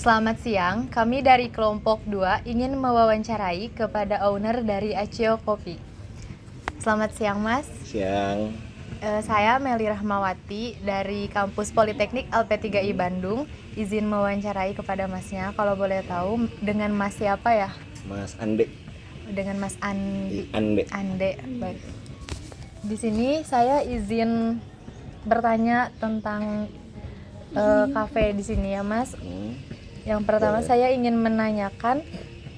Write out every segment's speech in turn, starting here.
Selamat siang, kami dari kelompok 2 ingin mewawancarai kepada owner dari Acio Kopi. Selamat siang Mas. Siang. Saya Meli Rahmawati dari kampus Politeknik LP3I Bandung. Izin mewawancarai kepada Masnya, kalau boleh tahu dengan Mas siapa ya? Mas Ande. Dengan Mas Andi. Ande. Ande, baik. Di sini saya izin bertanya tentang kafe di sini ya Mas. Yang pertama Boleh. saya ingin menanyakan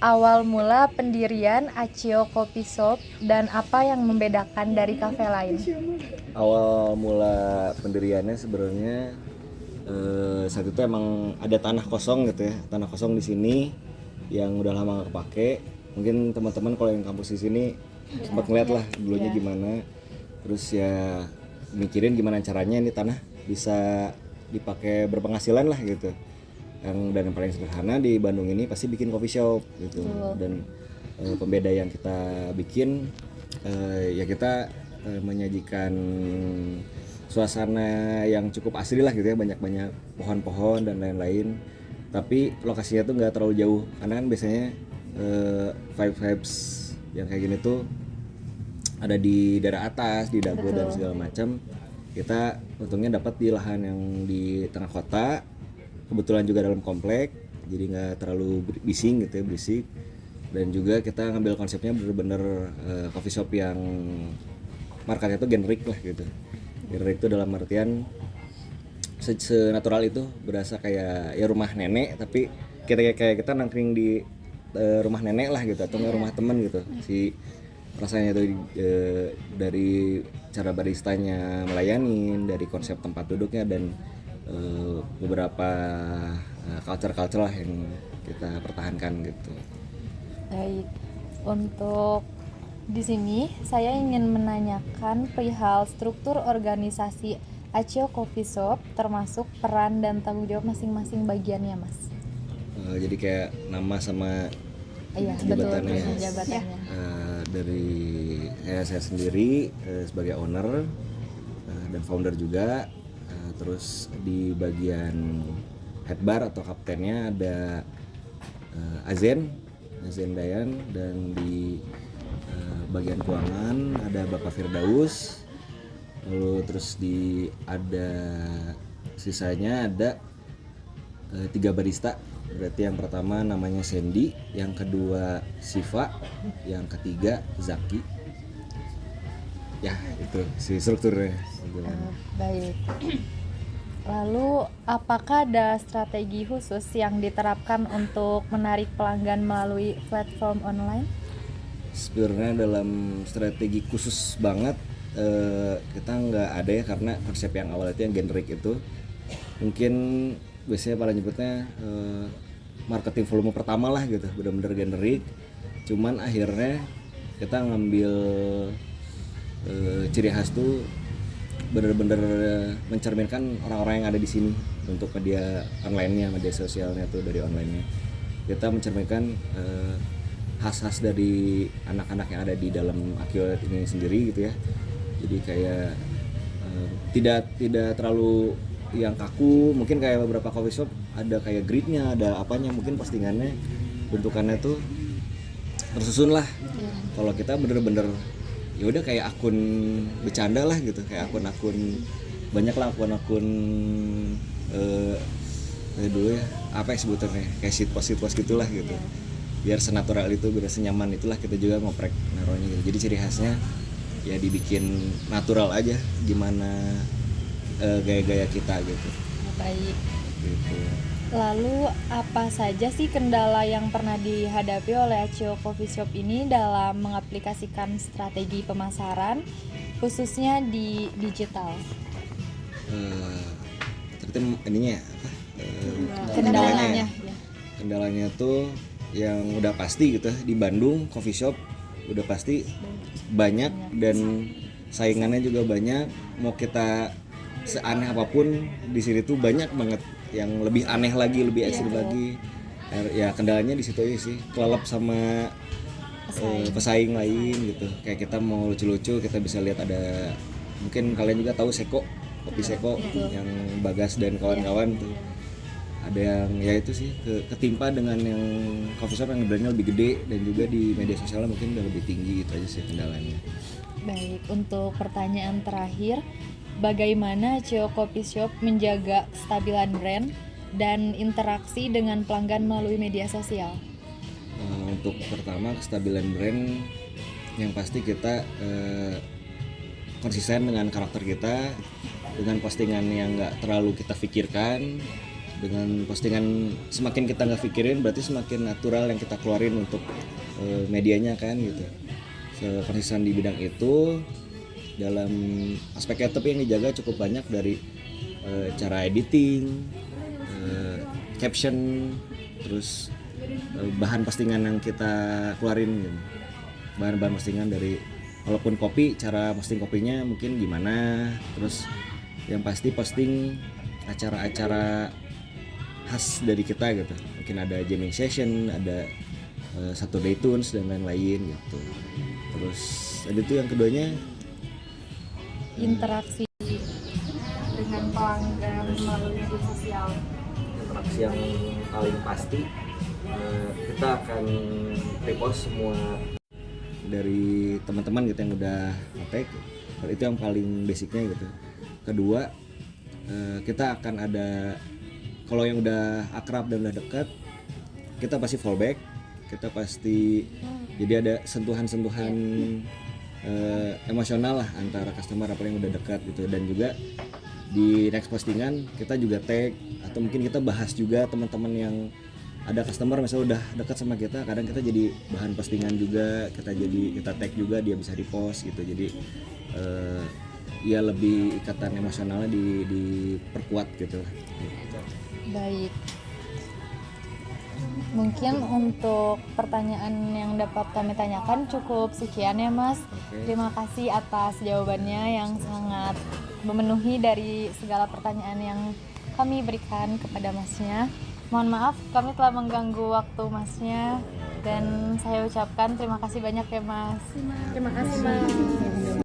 awal mula pendirian Acio Coffee Shop dan apa yang membedakan dari kafe lain. Awal mula pendiriannya sebenarnya saat itu emang ada tanah kosong gitu ya, tanah kosong di sini yang udah lama nggak kepake. Mungkin teman-teman kalau yang kampus di sini sempat ngeliat lah dulunya gimana. Terus ya mikirin gimana caranya ini tanah bisa dipakai berpenghasilan lah gitu. Dan yang paling sederhana di Bandung ini pasti bikin coffee shop gitu. Dan pembeda yang kita bikin ya kita menyajikan suasana yang cukup asri lah gitu ya, banyak-banyak pohon-pohon dan lain-lain. Tapi lokasinya tuh nggak terlalu jauh karena kan biasanya vibes yang kayak gini tuh ada di daerah atas, di Dago dan segala macam. Kita untungnya dapat di lahan yang di tengah kota, kebetulan juga dalam komplek, jadi nggak terlalu bising gitu ya, berisik. Dan juga kita ngambil konsepnya bener-bener coffee shop yang marketnya tuh generic lah gitu. Generic itu dalam artian senatural itu, berasa kayak ya rumah nenek, tapi kita nangkring di rumah nenek lah gitu, atau rumah temen gitu. Si rasanya itu dari cara baristanya melayanin, dari konsep tempat duduknya, dan beberapa culture lah yang kita pertahankan gitu. Baik, untuk di sini saya ingin menanyakan perihal struktur organisasi Acio Coffee Shop, termasuk peran dan tanggung jawab masing-masing bagiannya, Mas. Jadi kayak nama sama Jabatannya. Dari saya sendiri sebagai owner dan founder juga. Terus di bagian head bar atau kaptennya ada Azen Dayan, dan di bagian keuangan ada Bapak Firdaus. Lalu terus ada sisanya ada 3 barista. Berarti yang pertama namanya Sandy, yang kedua Siva, yang ketiga Zaki. Ya, itu si strukturnya. Baik. Lalu apakah ada strategi khusus yang diterapkan untuk menarik pelanggan melalui platform online? Sebenarnya dalam strategi khusus banget kita nggak ada ya, karena konsep yang awal itu yang generic itu mungkin biasanya pada nyebutnya marketing volume pertama lah gitu, benar-benar generic. Cuman akhirnya kita ngambil ciri khas tuh benar-benar mencerminkan orang-orang yang ada di sini untuk media online-nya, media sosialnya tuh dari online-nya. Kita mencerminkan khas-khas dari anak-anak yang ada di dalam Acio ini sendiri gitu ya. Jadi kayak tidak terlalu yang kaku, mungkin kayak beberapa coffee shop ada kayak gridnya, ada apanya, mungkin postingannya bentukannya tuh tersusun lah. Kalau kita bener-bener ya udah kayak akun bercanda lah gitu, kayak akun banyak lah, akun dulu ya apa ya sebutannya, kayak shitpost gitulah gitu. Biar senatural itu, biar senyaman itulah kita juga ngoprek naruhnya gitu. Jadi ciri khasnya ya dibikin natural aja, gimana gaya-gaya kita gitu. Baik. Gitu. Lalu apa saja sih kendala yang pernah dihadapi oleh Acio Coffee Shop ini dalam mengaplikasikan strategi pemasaran, khususnya di digital? Terus ininya apa? Kendalanya tuh yang udah pasti gitu di Bandung coffee shop udah pasti banyak dan saingannya juga banyak. Mau kita seaneh apapun di sini tuh banyak banget yang lebih aneh lagi, lebih ekstrim lagi. Ya kendalanya di situ aja sih, kelelep sama pesaing lain gitu. Kayak kita mau lucu-lucu, kita bisa lihat ada, mungkin kalian juga tahu Seko, kopi Seko yang Bagas dan kawan-kawan tuh. ada yang ya itu sih ketimpa dengan yang coffee shop yang brandnya lebih gede dan juga di media sosialnya mungkin udah lebih tinggi, itu aja sih kendalanya. Baik, untuk pertanyaan terakhir, bagaimana Acio Coffee Shop menjaga kestabilan brand dan interaksi dengan pelanggan melalui media sosial? Untuk pertama kestabilan brand, yang pasti kita konsisten dengan karakter kita, dengan postingan yang nggak terlalu kita pikirkan, dengan postingan semakin kita nggak pikirin berarti semakin natural yang kita keluarin untuk medianya kan gitu. Konsisten di bidang itu. Dalam aspek tapi yang dijaga cukup banyak dari cara editing, caption, terus bahan postingan yang kita keluarin gitu. Bahan-bahan postingan dari walaupun kopi, cara posting kopinya mungkin gimana, terus yang pasti posting acara-acara khas dari kita gitu, mungkin ada jamming session, ada Saturday Tunes dan lain-lain gitu. Terus ada itu yang keduanya Interaksi dengan pelanggan melalui media sosial. interaksi yang paling pasti kita akan repost semua dari teman-teman gitu yang udah nge-tag, itu yang paling basicnya gitu. Kedua, kita akan ada, kalau yang udah akrab dan udah dekat, kita pasti fallback, kita pasti jadi ada sentuhan-sentuhan emosional lah antara customer apa yang udah dekat gitu. Dan juga di next postingan kita juga tag atau mungkin kita bahas juga teman-teman yang ada customer misalnya udah dekat sama kita, kadang kita jadi bahan postingan juga, kita tag juga, dia bisa repost gitu. Jadi ya lebih ikatan emosionalnya diperkuat gitu. Baik. Mungkin untuk pertanyaan yang dapat kami tanyakan cukup sekian ya Mas. Terima kasih atas jawabannya yang sangat memenuhi dari segala pertanyaan yang kami berikan kepada Masnya. Mohon maaf kami telah mengganggu waktu Masnya, dan saya ucapkan terima kasih banyak ya Mas. Terima kasih Mas.